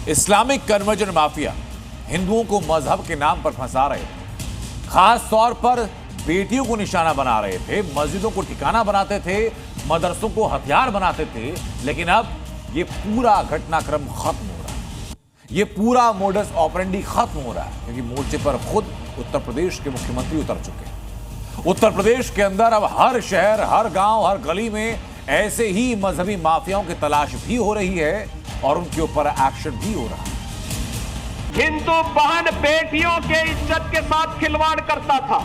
Islamic conversion mafia हिंदुओं को मजहब के नाम पर फंसा रहे थे। खास तौर पर बेटियों को निशाना बना रहे थे, मस्जिदों को ठिकाना बनाते थे, मदरसों को हथियार बनाते थे। लेकिन अब ये पूरा घटनाक्रम खत्म हो रहा है, ये पूरा मोडस ऑपरेंडी खत्म हो रहा है, क्योंकि मोर्चे पर खुद उत्तर प्रदेश के मुख्यमंत्री उतर चुके हैं। उत्तर प्रदेश के अंदर अब हर शहर, हर गांव, हर गली में ऐसे ही मजहबी माफियाओं की तलाश भी हो रही है और उनके ऊपर एक्शन भी हो रहा है। हिंदू बहन बेटियों के इज्जत के साथ खिलवाड़ करता था।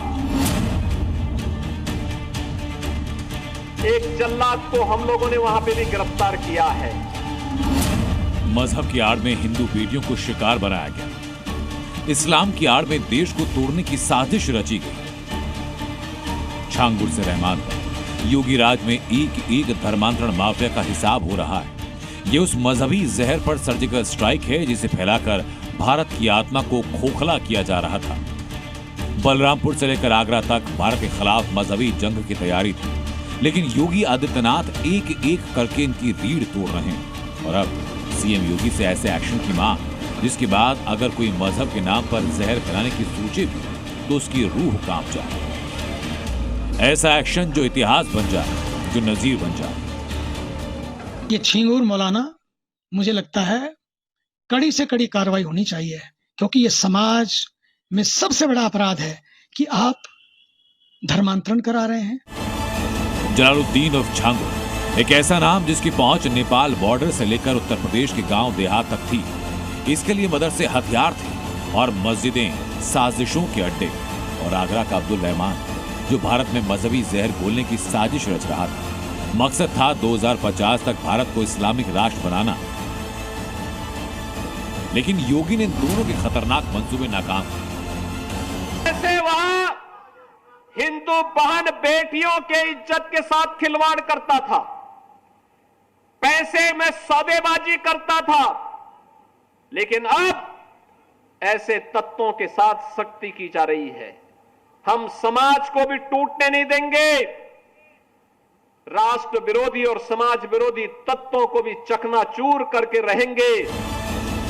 एक जल्लाद को हम लोगों ने वहां पे भी गिरफ्तार किया है। मजहब की आड़ में हिंदू बेटियों को शिकार बनाया गया। इस्लाम की आड़ में देश को तोड़ने की साजिश रची गई। छांगुर से रहमान तक योगी राज में एक एक धर्मांतरण माफिया का हिसाब हो रहा है। यह उस मजहबी जहर पर सर्जिकल स्ट्राइक है जिसे फैलाकर भारत की आत्मा को खोखला किया जा रहा था। बलरामपुर से लेकर आगरा तक भारत के खिलाफ मजहबी जंग की तैयारी थी, लेकिन योगी आदित्यनाथ एक एक करके इनकी रीढ़ तोड़ रहे हैं। और अब सीएम योगी से ऐसे एक्शन की मांग, जिसके बाद अगर कोई मजहब के नाम पर जहर फैलाने की सोचे भी तो उसकी रूह कांप जाए। ऐसा एक्शन जो इतिहास बन जाए, जो नजीर बन जाए। ये छींगूर मौलाना, मुझे लगता है कड़ी से कड़ी कार्रवाई होनी चाहिए, क्योंकि ये समाज में सबसे बड़ा अपराध है कि आप धर्मांतरण करा रहे हैं। जलालुद्दीन उर्फ छांगुर एक ऐसा नाम जिसकी पहुंच नेपाल बॉर्डर से लेकर उत्तर प्रदेश के गांव देहात तक थी। इसके लिए मदरसे हथियार थे और मस्जिदें साजिशों के अड्डे। और आगरा का अब्दुल रहमान, जो भारत में मजहबी जहर घोलने की साजिश रच रहा था। मकसद था 2050 तक भारत को इस्लामिक राष्ट्र बनाना। लेकिन योगी ने दोनों के खतरनाक मंसूबे नाकाम किए। ऐसे वहां हिंदू बहन बेटियों के इज्जत के साथ खिलवाड़ करता था, पैसे में सौदेबाजी करता था। लेकिन अब ऐसे तत्वों के साथ सख्ती की जा रही है। हम समाज को भी टूटने नहीं देंगे। राष्ट्र विरोधी और समाज विरोधी तत्वों को भी चकनाचूर करके रहेंगे।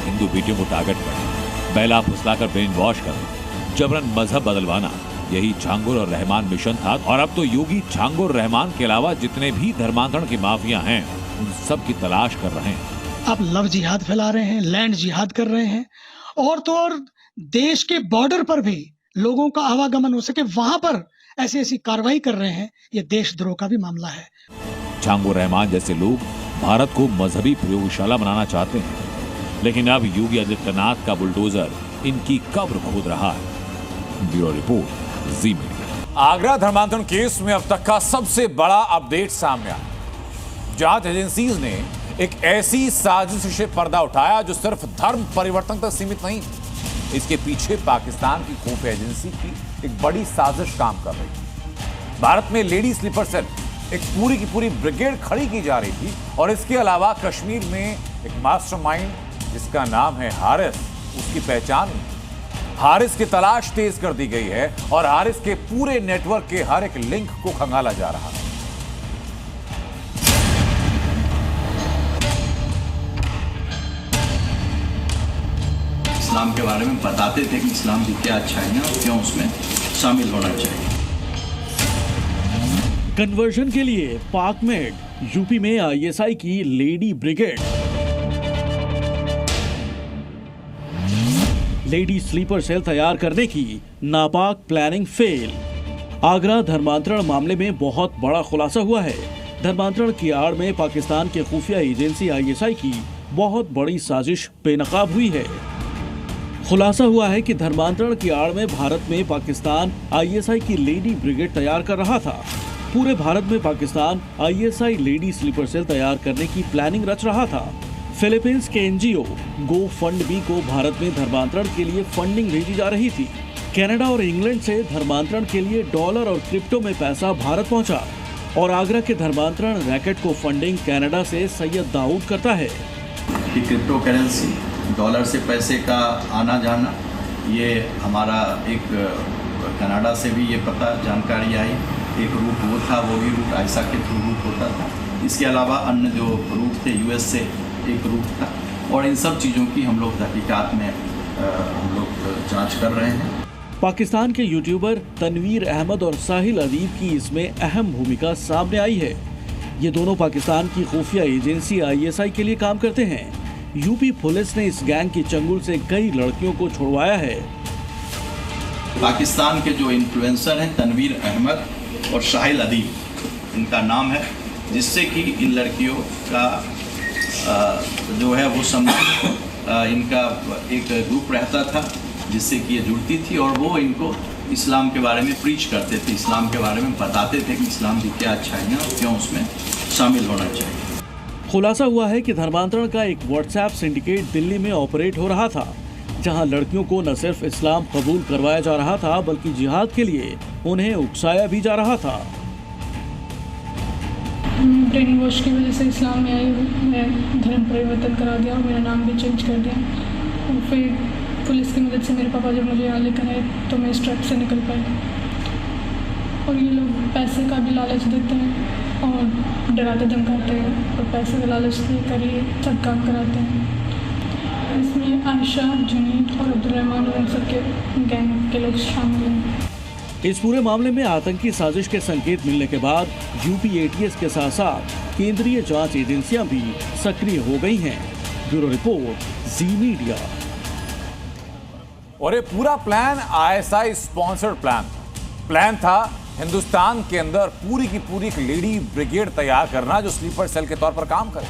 हिंदू बेटियों को टारगेट करना, बहला फुसलाकर ब्रेन वॉश करना, जबरन मजहब बदलवाना, यही छांगुर और रहमान मिशन था। और अब तो योगी छांगुर रहमान के अलावा जितने भी धर्मांतरण के माफिया हैं, उन सब की तलाश कर रहे हैं। आप लव जिहाद फैला रहे हैं, लैंड जिहाद कर रहे हैं, और तो और देश के बॉर्डर पर भी लोगों का आवागमन हो सके वहां पर ऐसी ऐसी कार्रवाई कर रहे हैं। ये देशद्रोह का भी मामला है। छांगुर रहमान जैसे लोग भारत को मजहबी प्रयोगशाला बनाना चाहते हैं, लेकिन अब योगी आदित्यनाथ का बुलडोजर इनकी कब्र खोद रहा है। ब्यूरो रिपोर्ट, जी मीडिया। आगरा धर्मांतरण केस में अब तक का सबसे बड़ा अपडेट सामने आया। जांच एजेंसीज ने एक ऐसी साजिश से पर्दा उठाया जो सिर्फ धर्म परिवर्तन तक सीमित नहीं। इसके पीछे पाकिस्तान की खुफिया एजेंसी की एक बड़ी साजिश काम कर रही थी। भारत में लेडी स्लीपर सेल एक पूरी की पूरी ब्रिगेड खड़ी की जा रही थी। और इसके अलावा कश्मीर में एक मास्टरमाइंड जिसका नाम है हारिस, उसकी पहचान हुई। हारिस की तलाश तेज कर दी गई है और हारिस के पूरे नेटवर्क के हर एक लिंक को खंगाला जा रहा है। इस्लाम के बारे में बताते थे कि इस्लाम की क्या अच्छाइयाँ और क्यों उसमें शामिल होना चाहिए। कन्वर्जन के लिए पाक में यूपी में आईएसआई की lady brigade, lady sleeper cell तैयार करने की नापाक प्लानिंग फेल। आगरा धर्मांतरण मामले में बहुत बड़ा खुलासा हुआ है। धर्मांतरण की आड़ में पाकिस्तान के खुफिया एजेंसी आईएसआई की बहुत बड़ी साजिश बेनकाब हुई है। खुलासा हुआ है कि धर्मांतरण की आड़ में भारत में पाकिस्तान आईएसआई की लेडी ब्रिगेड तैयार कर रहा था। पूरे भारत में Pakistan ISI lady sleeper cell तैयार करने की प्लानिंग रच रहा था। फिलीपींस के एनजीओ गो फंड बी को भारत में धर्मांतरण के लिए फंडिंग भेजी जा रही थी। कनाडा और इंग्लैंड से धर्मांतरण के लिए डॉलर और क्रिप्टो में पैसा भारत पहुंचा और आगरा के धर्मांतरण रैकेट को फंडिंग कनाडा से सैयद दाऊद करता है। क्रिप्टो करेंसी, डॉलर से पैसे का आना जाना, ये हमारा एक कनाडा से भी ये पता जानकारी आई। एक रूट वो था, वो भी रूट आयशा के थ्रू रूट होता था। इसके अलावा अन्य जो रूट थे, यूएस से एक रूट था, और इन सब चीज़ों की हम लोग तहकीकात में हम लोग जांच कर रहे हैं। पाकिस्तान के यूट्यूबर तनवीर अहमद और साहिल अदीब की इसमें अहम भूमिका सामने आई है। ये दोनों पाकिस्तान की खुफिया एजेंसी ISI के लिए काम करते हैं। यूपी पुलिस ने इस गैंग की चंगुल से कई लड़कियों को छुड़वाया है। पाकिस्तान के जो इन्फ्लुएंसर हैं तनवीर अहमद और साहिल अदीब, इनका नाम है, जिससे कि इन लड़कियों का जो है वो इनका एक ग्रुप रहता था जिससे कि ये जुड़ती थी और वो इनको इस्लाम के बारे में प्रीच करते थे, इस्लाम के बारे में बताते थे कि इस्लाम की क्या अच्छाइयाँ और क्यों उसमें शामिल होना चाहिए। खुलासा हुआ है कि धर्मांतरण का एक व्हाट्सएप सिंडिकेट दिल्ली में ऑपरेट हो रहा था, जहां लड़कियों को न सिर्फ इस्लाम कबूल करवाया जा रहा था बल्कि जिहाद के लिए उन्हें उकसाया भी जा रहा था। ब्रेन वॉश की वजह से इस्लाम में आई, मैं धर्म परिवर्तन करा दिया और मेरा नाम भी चेंज कर दिया। और फिर पुलिस की मदद से मेरे पापा जब मुझे यहाँ लेकर आए तो मैं इस ट्रैप से निकल पाई। और ये लोग पैसे का भी लालच देते हैं और डराते धमकाते हैं और पैसे का लालच देकर ये सब काम कराते हैं। इसमें आयशा, जुनीद और अब्दुलरहमान और उन सबके गैंग के लोग शामिल हैं। इस पूरे मामले में आतंकी साजिश के संकेत मिलने के बाद यूपी ATS के साथ साथ केंद्रीय जांच एजेंसियां भी सक्रिय हो गई हैं। ब्यूरो रिपोर्ट, जी मीडिया। और ये पूरा प्लान ISI स्पॉन्सर्ड प्लान था हिंदुस्तान के अंदर पूरी की पूरी एक लेडी ब्रिगेड तैयार करना जो स्लीपर सेल के तौर पर काम करे,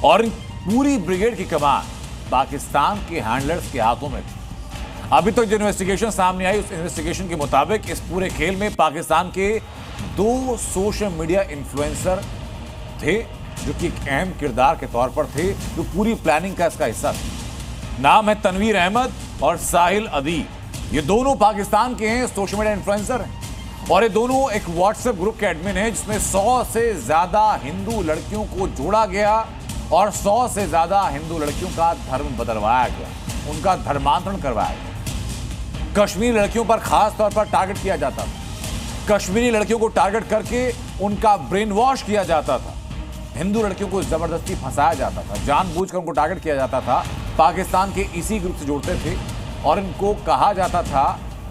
और इन पूरी ब्रिगेड की कमान पाकिस्तान के हैंडलर्स के हाथों में थी। अभी तक जो इन्वेस्टिगेशन सामने आई उस इन्वेस्टिगेशन के मुताबिक इस पूरे खेल में पाकिस्तान के 2 सोशल मीडिया इन्फ्लुएंसर थे जो कि एक अहम किरदार के तौर पर थे, जो पूरी प्लानिंग का इसका हिस्सा थे। नाम है तनवीर अहमद और साहिल अदीब। ये दोनों पाकिस्तान के हैं, सोशल मीडिया इन्फ्लुएंसर हैं और ये दोनों एक व्हाट्सएप ग्रुप के एडमिन हैं जिसमें 100 से ज्यादा हिंदू लड़कियों को जोड़ा गया और 100 से ज्यादा हिंदू लड़कियों का धर्म बदलवाया गया, उनका धर्मांतरण करवाया गया। कश्मीरी लड़कियों पर खास तौर पर टारगेट किया जाता था। कश्मीरी लड़कियों को टारगेट करके उनका ब्रेन वॉश किया जाता था। हिंदू लड़कियों को जबरदस्ती फंसाया जाता था, जानबूझकर उनको टारगेट किया जाता था। पाकिस्तान के इसी ग्रुप से जुड़ते थे और इनको कहा जाता था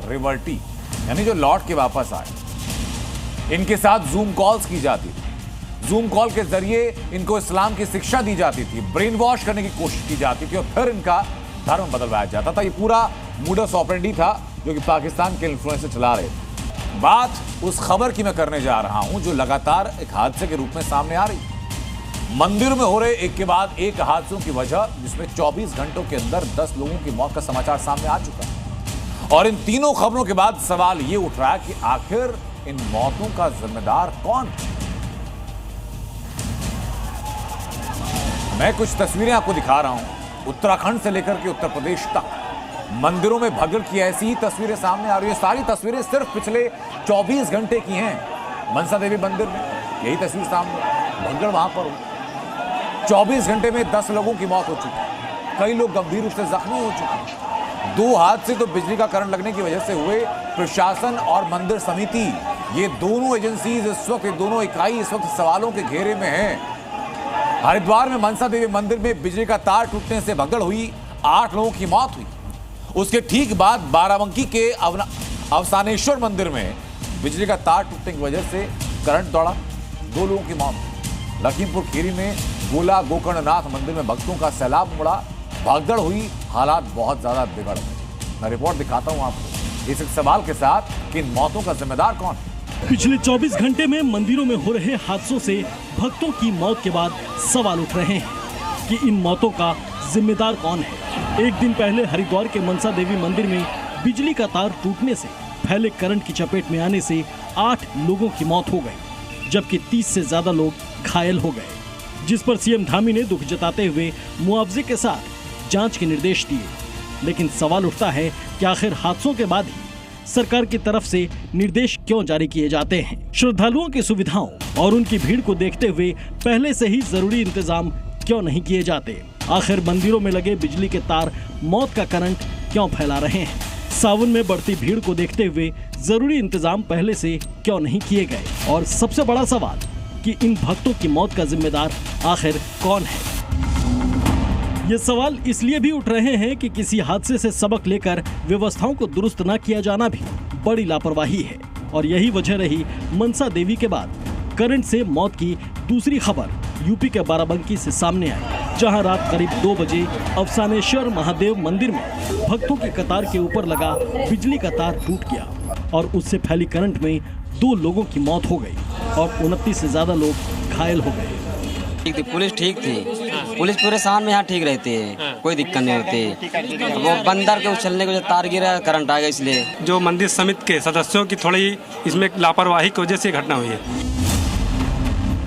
रिवर्टी, यानी जो लौट के वापस आए। इनके साथ जूम कॉल्स की जाती थी। जूम कॉल के जरिए इनको इस्लाम की शिक्षा दी जाती थी, ब्रेन वॉश करने की कोशिश की जाती थी और फिर इनका धर्म बदलवाया जाता था। ये पूरा मोडस ऑपरेंडी था जो कि पाकिस्तान के इन्फ्लुएंसर चला रहे थे। बात उस खबर की मैं करने जा रहा हूं जो लगातार एक हादसे के रूप में सामने आ रही। मंदिर में हो रहे एक के बाद एक हादसों की वजह, जिसमें 24 घंटों के अंदर 10 लोगों की मौत का समाचार सामने आ चुका है। और इन तीनों खबरों के बाद सवाल ये उठ रहा है कि आखिर इन मौतों का जिम्मेदार कौन? मैं कुछ तस्वीरें आपको दिखा रहा हूं, उत्तराखंड से लेकर के उत्तर प्रदेश तक मंदिरों में भगदड़ की ऐसी ही तस्वीरें सामने आ रही है। सारी तस्वीरें सिर्फ पिछले 24 घंटे की हैं। मनसा देवी मंदिर में यही तस्वीर सामने, भगदड़ वहां पर हुई। 24 घंटे में 10 लोगों की मौत हो चुकी है, कई लोग गंभीर रूप से जख्मी हो चुके हैं। 2 हादसे तो बिजली का करंट लगने की वजह से हुए। प्रशासन और मंदिर समिति, ये दोनों एजेंसीज इस वक्त, दोनों इकाई इस वक्त सवालों के घेरे में हैं। हरिद्वार में मनसा देवी मंदिर में बिजली का तार टूटने से भगदड़ हुई, 8 लोगों की मौत हुई। उसके ठीक बाद बाराबंकी के अवसानेश्वर मंदिर में बिजली का तार टूटने की वजह से करंट दौड़ा, 2 लोगों की मौत। लखीमपुर खीरी में गोला गोकर्णनाथ मंदिर में भक्तों का सैलाब उमड़ा, भगदड़ हुई, हालात बहुत ज्यादा बिगड़ गए। मैं रिपोर्ट दिखाता हूं आपको इस सवाल के साथ कि इन मौतों का जिम्मेदार कौन? पिछले 24 घंटे में मंदिरों में हो रहे हादसों से भक्तों की मौत के बाद सवाल उठ रहे हैं कि इन मौतों का जिम्मेदार कौन है। एक दिन पहले हरिद्वार के मनसा देवी मंदिर में बिजली का तार टूटने से फैले करंट की चपेट में आने से 8 लोगों की मौत हो गई, जबकि 30 से ज्यादा लोग घायल हो गए, जिस पर सीएम धामी ने दुख जताते हुए मुआवजे के साथ जांच के निर्देश दिए। लेकिन सवाल उठता है कि आखिर हादसों के बाद ही सरकार की तरफ से निर्देश क्यों जारी किए जाते हैं? श्रद्धालुओं की सुविधाओं और उनकी भीड़ को देखते हुए पहले से ही जरूरी इंतजाम क्यों नहीं किए जाते? आखिर मंदिरों में लगे बिजली के तार मौत का करंट क्यों फैला रहे हैं? सावन में बढ़ती भीड़ को देखते हुए जरूरी इंतजाम पहले से क्यों नहीं किए गए? और सबसे बड़ा सवाल कि इन भक्तों की मौत का जिम्मेदार आखिर कौन है? ये सवाल इसलिए भी उठ रहे हैं कि किसी हादसे से सबक लेकर व्यवस्थाओं को दुरुस्त न किया जाना भी बड़ी लापरवाही है। और यही वजह रही मनसा देवी के बाद करंट से मौत की दूसरी खबर यूपी के बाराबंकी से सामने आई, जहां रात करीब 2 बजे अफसानेश्वर महादेव मंदिर में भक्तों की कतार के ऊपर लगा बिजली का तार टूट गया और उससे फैली करंट में 2 लोगों की मौत हो गई और 29 से ज्यादा लोग घायल हो गए। ठीक थी, पुलिस ठीक थी, पुलिस पूरे शाम में यहाँ ठीक रहती है, कोई दिक्कत नहीं होती। वो बंदर के उछलने को जो तार गिरा करंट आ गया, इसलिए जो मंदिर समिति के सदस्यों की थोड़ी इसमें लापरवाही की वजह से घटना हुई है।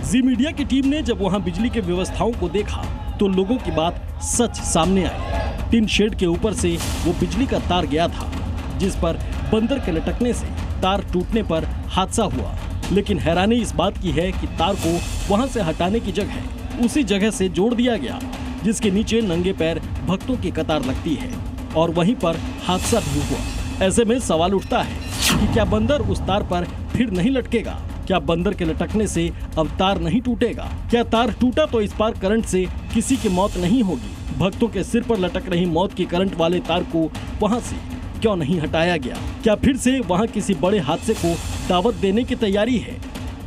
जी मीडिया की टीम ने जब वहां बिजली के व्यवस्थाओं को देखा तो लोगों की बात सच सामने आई। टिन शेड के ऊपर से वो बिजली का तार गया था, जिस पर बंदर के लटकने से तार टूटने पर हादसा हुआ। लेकिन हैरानी इस बात की है कि तार को वहां से हटाने की जगह उसी जगह से जोड़ दिया गया जिसके नीचे नंगे पैर भक्तों की कतार लगती है और वहीं पर हादसा भी हुआ। ऐसे में सवाल उठता है कि क्या बंदर उस तार पर फिर नहीं लटकेगा? क्या बंदर के लटकने से अब तार नहीं टूटेगा? क्या तार टूटा तो इस पार करंट से किसी की मौत नहीं होगी? भक्तों के सिर पर लटक रही मौत की करंट वाले तार को वहां से क्यों नहीं हटाया गया? क्या फिर से वहां किसी बड़े हादसे को दावत देने की तैयारी है?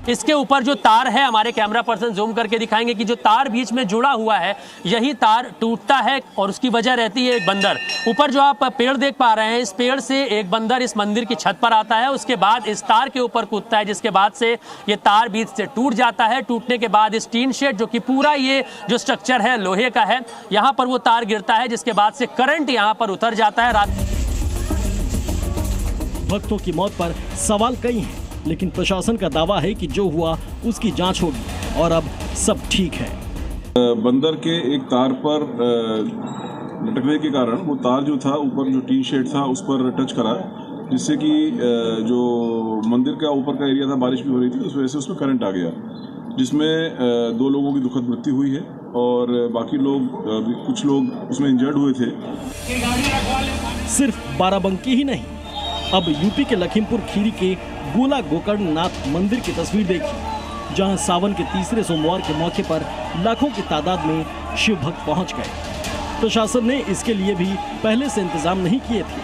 इसके ऊपर जो तार है, हमारे कैमरा पर्सन जूम करके दिखाएंगे कि जो तार बीच में जुड़ा हुआ है यही तार टूटता है और उसकी वजह रहती है एक बंदर। ऊपर जो आप पेड़ देख पा रहे हैं, इस पेड़ से एक बंदर इस मंदिर की छत पर आता है, उसके बाद इस तार के ऊपर कूदता है, जिसके बाद से ये तार बीच से टूट जाता है। टूटने के बाद इस टीन शेड, जो कि पूरा ये जो स्ट्रक्चर है लोहे का है, यहाँ पर वो तार गिरता है, जिसके बाद से करंट यहाँ पर उतर जाता है। भक्तों की मौत पर सवाल कई हैं, लेकिन प्रशासन का दावा है कि जो हुआ उसकी जांच होगी और अब सब ठीक है। बंदर के एक तार पर लटकने के कारण वो तार जो था ऊपर जो टीन शेड था उस पर टच करा, जिससे कि जो मंदिर का ऊपर का एरिया था, बारिश भी हो रही थी, उस वजह से उसमें करंट आ गया, जिसमें 2 लोगों की दुखद मृत्यु हुई है और बाकी लोग कुछ लोग उसमें इंजर्ड हुए थे। सिर्फ बाराबंकी ही नहीं, अब यूपी के लखीमपुर खीरी के गोला गोकर्णनाथ मंदिर की तस्वीर देखी, जहां सावन के तीसरे सोमवार के मौके पर लाखों की तादाद में शिव भक्त पहुंच गए। प्रशासन ने इसके लिए भी पहले से इंतजाम नहीं किए थे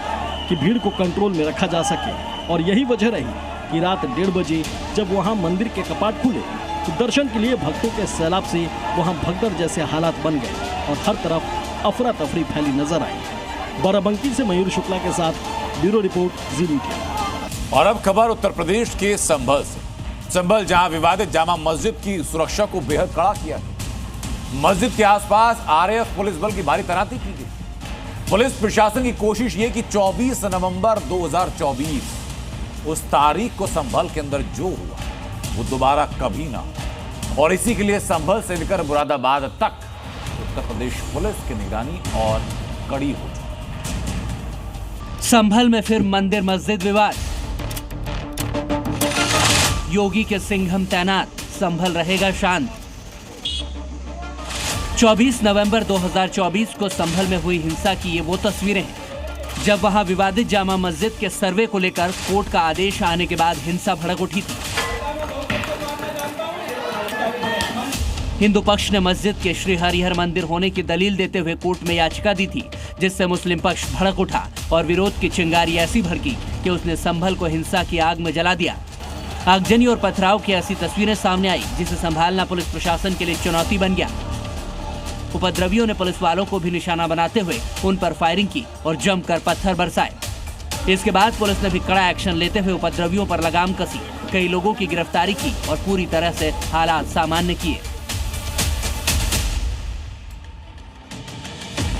कि भीड़ को कंट्रोल में रखा जा सके और यही वजह रही कि रात 1:30 बजे जब वहां मंदिर के कपाट खुले तो दर्शन के लिए भक्तों के सैलाब से वहां भगदड़ जैसे हालात बन गए और हर तरफ अफरा तफरी फैली नजर आई। बाराबंकी से मयूर शुक्ला के साथ ब्यूरो रिपोर्ट, जी मीडिया। और अब खबर उत्तर प्रदेश के संभल से। संभल, जहां विवादित जामा मस्जिद की सुरक्षा को बेहद कड़ा किया गया। मस्जिद के आसपास आरएएफ पुलिस बल की भारी तैनाती की गई। पुलिस प्रशासन की कोशिश ये कि 24 नवंबर 2024 उस तारीख को संभल के अंदर जो हुआ वो दोबारा कभी ना हो, और इसी के लिए संभल से लेकर मुरादाबाद तक उत्तर प्रदेश पुलिस की निगरानी और कड़ी हो चुकी। संभल में फिर मंदिर मस्जिद विवाद, योगी के सिंघम तैनात, संभल रहेगा शांत। 24 नवंबर 2024 को संभल में हुई हिंसा की ये वो तस्वीरें हैं जब वहां विवादित जामा मस्जिद के सर्वे को लेकर कोर्ट का आदेश आने के बाद हिंसा भड़क उठी थी। हिंदू पक्ष ने मस्जिद के श्री हरिहर मंदिर होने की दलील देते हुए कोर्ट में याचिका दी थी, जिससे मुस्लिम पक्ष भड़क उठा और विरोध की चिंगारी ऐसी भड़की कि उसने संभल को हिंसा की आग में जला दिया। आगजनी और पथराव की ऐसी तस्वीरें सामने आई जिसे संभालना पुलिस प्रशासन के लिए चुनौती बन गया। उपद्रवियों ने पुलिस वालों को भी निशाना बनाते हुए उन पर फायरिंग की और जमकर पत्थर बरसाए। इसके बाद पुलिस ने भी कड़ा एक्शन लेते हुए उपद्रवियों पर लगाम कसी, कई लोगों की गिरफ्तारी की और पूरी तरह से हालात सामान्य किए।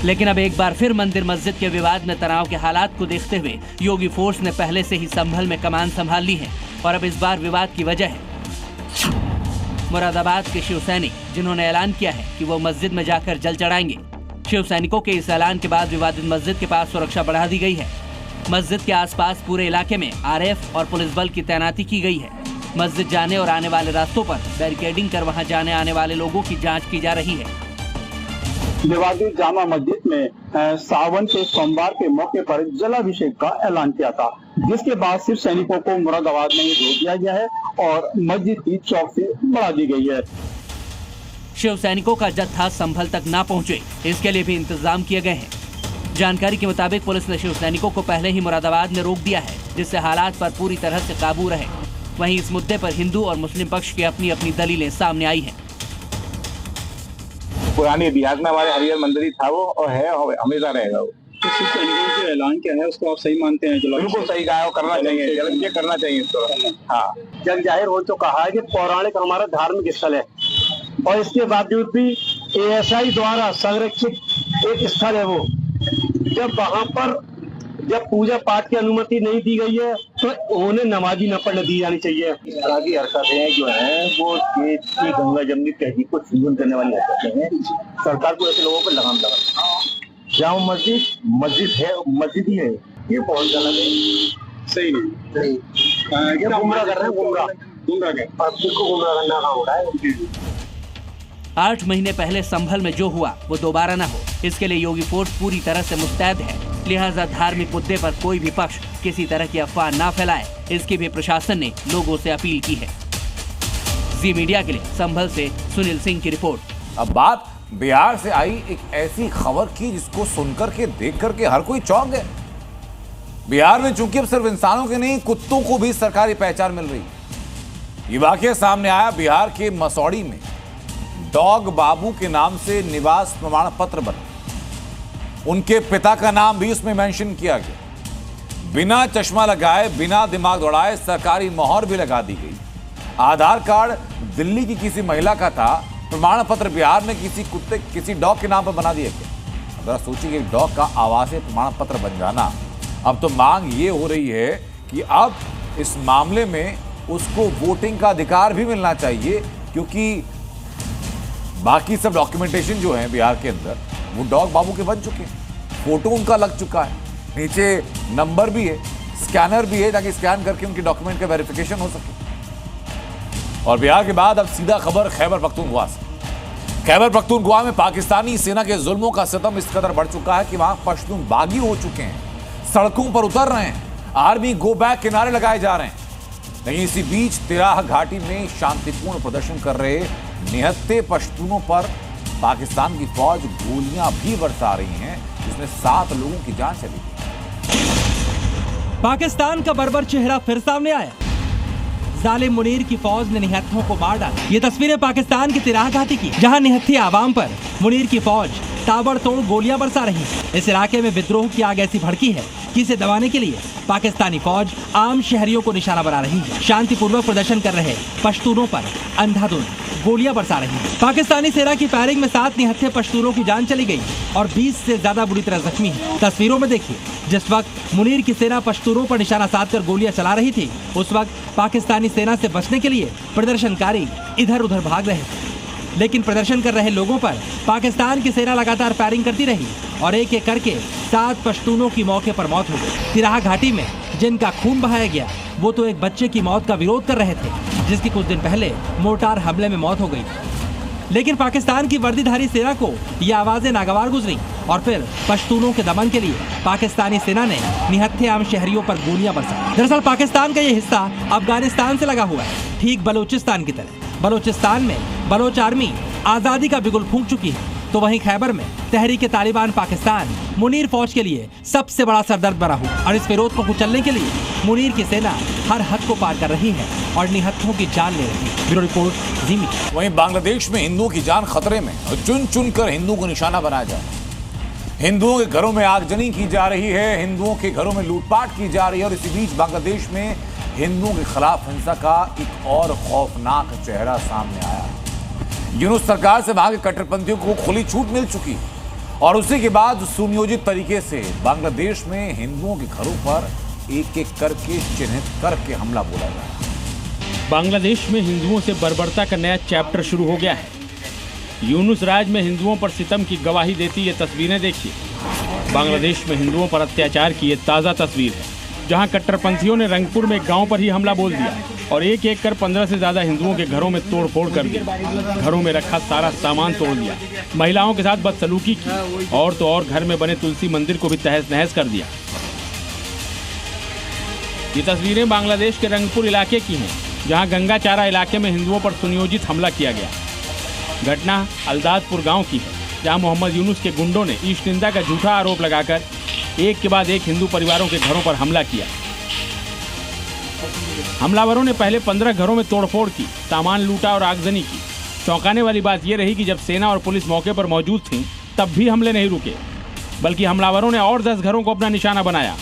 लेकिन अब एक बार फिर मंदिर मस्जिद के विवाद में तनाव के हालात को देखते हुए योगी फोर्स ने पहले से ही संभल में कमान संभाल ली है और अब इस बार विवाद की वजह है मुरादाबाद के शिव सैनिक, जिन्होंने ऐलान किया है कि वो मस्जिद में जाकर जल चढ़ाएंगे। शिव सैनिकों के इस ऐलान के बाद विवादित मस्जिद के पास सुरक्षा बढ़ा दी गई है। मस्जिद के आसपास पूरे इलाके में आरएएफ और पुलिस बल की तैनाती की गई है। मस्जिद जाने और आने वाले रास्तों पर बैरिकेडिंग कर वहां जाने आने वाले लोगों की जांच की जा रही है। विवादित जामा मस्जिद में सावन के सोमवार के मौके पर जलाभिषेक का ऐलान किया था, जिसके बाद शिव सैनिकों को मुरादाबाद में ही रोक दिया गया है और मस्जिद की चौकसी बढ़ा दी गई है। शिव सैनिकों का जत्था संभल तक ना पहुंचे, इसके लिए भी इंतजाम किए गए हैं। जानकारी के मुताबिक पुलिस ने शिव सैनिकों को पहले ही मुरादाबाद में रोक दिया है, जिससे हालात पर पूरी तरह से काबू रहे। वहीं इस मुद्दे पर हिंदू और मुस्लिम पक्ष की अपनी अपनी दलीलें सामने आई हैं। पुराने इतिहास में हमारे हरिहर मंदिर ही था वो, और है हमेशा रहेगा वो। जो ऐलान क्या है उसको आप सही मानते हैं? बिल्कुल सही कहा है, करना चाहिए, ये करना चाहिए इसको। हाँ, जग जाहिर हो चुका है कि पौराणिक हमारा धार्मिक स्थल है, और इसके बावजूद भी ASI द्वारा संरक्षित एक स्थल है वो। जब वहाँ पर जब पूजा पाठ की अनुमति नहीं दी गई है तो उन्हें नमाजी न पढ़ने दी जानी चाहिए। इस तरह की हरकतें जो है वो देश की गंगा जमनी तहजीब को छीन करने वाली हरकतें हैं। सरकार को ऐसे लोगों पर लगाम लगाना। जामा मस्जिद है, मस्जिद ही है, ये बहुत गलत है, सही नहीं। ये गुमराह कर रहे हैं, गुमराह के पब्लिक को गुमराह करना काम हो रहा है। 8 महीने पहले संभल में जो हुआ वो दोबारा न हो, इसके लिए योगी फोर्स पूरी तरह से मुस्तैद है। लिहाजा धार्मिक मुद्दे पर कोई भी पक्ष किसी तरह की अफवाह ना फैलाए, इसकी भी प्रशासन ने लोगों से अपील की है। जी मीडिया के लिए संभल से सुनील सिंह की रिपोर्ट। अब बात बिहार से आई एक ऐसी खबर की जिसको सुनकर के देख करके हर कोई चौंक गए। बिहार में चूंकि अब सिर्फ इंसानों के नहीं, कुत्तों को भी सरकारी पहचान मिल रही है। ये वाकया सामने आया बिहार के मसौड़ी में। डॉग बाबू के नाम से निवास प्रमाण पत्र बना, उनके पिता का नाम भी उसमें मेंशन किया गया। बिना चश्मा लगाए, बिना दिमाग दौड़ाए सरकारी मोहर भी लगा दी गई। आधार कार्ड दिल्ली की किसी महिला का था, प्रमाण पत्र बिहार में किसी कुत्ते, किसी डॉग के नाम पर बना दिया गया। जरा सोचिए, डॉग का आवासीय प्रमाण पत्र बन जाना। अब तो मांग ये हो रही है कि अब इस मामले में उसको वोटिंग का अधिकार भी मिलना चाहिए, क्योंकि बाकी सब डॉक्यूमेंटेशन जो है बिहार के अंदर वो डॉग बाबू के बन चुके हैं। फोटो उनका लग चुका है, नीचे नंबर भी है, स्कैनर भी है, ताकि स्कैन करके उनकी डॉक्यूमेंट का वेरिफिकेशन हो सके। और बिहार के बाद अब सीधा खबर खैबर पख्तूनख्वा से। खैबर पख्तूनख्वा में पाकिस्तानी सेना के जुल्मों का सितम इस कदर बढ़ चुका है कि वहां पश्तून बागी हो चुके हैं, सड़कों पर उतर रहे हैं, आर्मी गो बैक के नारे लगाए जा रहे हैं। नहीं, इसी बीच तिराह घाटी में शांतिपूर्ण प्रदर्शन कर रहे निहत्थे पश्तूनों पर पाकिस्तान की फौज गोलियां भी बरसा रही हैं, जिसमें 7 लोगों की जान चली गई। पाकिस्तान का बर्बर चेहरा फिर सामने आया। जालिम मुनीर की फौज ने निहत्थों को मार डाला। ये तस्वीरें पाकिस्तान की तिराह घाटी की, जहां निहत्थे आवाम पर मुनीर की फौज ताबड़तोड़ गोलियां बरसा रही है। इस इलाके में विद्रोह की आग ऐसी भड़की है कि इसे दबाने के लिए पाकिस्तानी फौज आम शहरियों को निशाना बना रही है। शांतिपूर्वक प्रदर्शन कर रहे पश्तूनों पर अंधाधुंध गोलियां बरसा रही है। पाकिस्तानी सेना की फायरिंग में 7 निहत्थे पश्तूनों की जान चली गई और 20 से ज्यादा बुरी तरह जख्मी है। तस्वीरों में देखिए, जिस वक्त मुनीर की सेना पश्तूनों पर निशाना साधकर गोलियां चला रही थी, उस वक्त पाकिस्तानी सेना से बचने के लिए प्रदर्शनकारी इधर उधर भाग रहे थे। लेकिन प्रदर्शन कर रहे लोगों पर पाकिस्तान की सेना लगातार फायरिंग करती रही और एक एक करके 7 पश्तूनों की मौके पर मौत हो गई। तिराह घाटी में जिनका खून बहाया गया वो तो एक बच्चे की मौत का विरोध कर रहे थे, जिसकी कुछ दिन पहले मोर्टार हमले में मौत हो गई। लेकिन पाकिस्तान की वर्दीधारी सेना को ये आवाजें नागवार गुजरी और फिर पश्तूनों के दमन के लिए पाकिस्तानी सेना ने निहत्थे आम शहरियों पर गोलियां बरसाई। दरअसल पाकिस्तान का ये हिस्सा अफगानिस्तान से लगा हुआ है, ठीक बलूचिस्तान की तरह। बलूचिस्तान में बलोच आर्मी आजादी का बिगुल फूंक चुकी है, तो वहीं खैबर में तहरीके तालिबान पाकिस्तान मुनीर फौज के लिए सबसे बड़ा सरदर्द बना हुआ। और इस विरोध को कुचलने के लिए मुनीर की सेना हर हद को पार कर रही है और निहत्थों की जान ले रही है। ब्यूरो रिपोर्ट, जी मीडिया। वहीं बांग्लादेश में हिंदुओं की जान खतरे में, चुन चुन कर हिंदुओं को निशाना बनाया जा रहा है। हिंदुओं के घरों में आगजनी की जा रही है, हिंदुओं के घरों में लूटपाट की जा रही है। और इसी बीच बांग्लादेश में हिंदुओं के खिलाफ हिंसा का एक और खौफनाक चेहरा सामने आया। यूनुस सरकार से वहां के कट्टरपंथियों को खुली छूट मिल चुकी और उसी के बाद सुनियोजित तरीके से बांग्लादेश में हिंदुओं के घरों पर एक एक करके चिन्हित करके हमला बोला जा रहा है। बांग्लादेश में हिंदुओं से बर्बरता का नया चैप्टर शुरू हो गया है। यूनुस राज में हिंदुओं पर सितम की गवाही देती ये तस्वीरें देखिए। बांग्लादेश में हिंदुओं पर अत्याचार की ये ताज़ा तस्वीर है, जहां कट्टरपंथियों ने रंगपुर में गांव पर ही हमला बोल दिया और एक एक कर 15 से ज़्यादा हिंदुओं के घरों में तोड़ फोड़ कर दी। घरों में रखा सारा सामान तोड़ दिया, महिलाओं के साथ बदसलूकी की और तो और घर में बने तुलसी मंदिर को भी तहस नहस कर दिया। ये तस्वीरें बांग्लादेश के रंगपुर इलाके की हैं, जहां गंगाचारा इलाके में हिंदुओं पर सुनियोजित हमला किया गया। घटना अल्दादपुर गांव की है, जहां मोहम्मद यूनुस के गुंडों ने ईश निंदा का झूठा आरोप लगाकर एक के बाद एक हिंदू परिवारों के घरों पर हमला किया। हमलावरों ने पहले 15 घरों में तोड़फोड़ की, सामान लूटा और आगजनी की। चौंकाने वाली बात यह रही कि जब सेना और पुलिस मौके पर मौजूद थी तब भी हमले नहीं रुके, बल्कि हमलावरों ने और 10 घरों को अपना निशाना बनाया।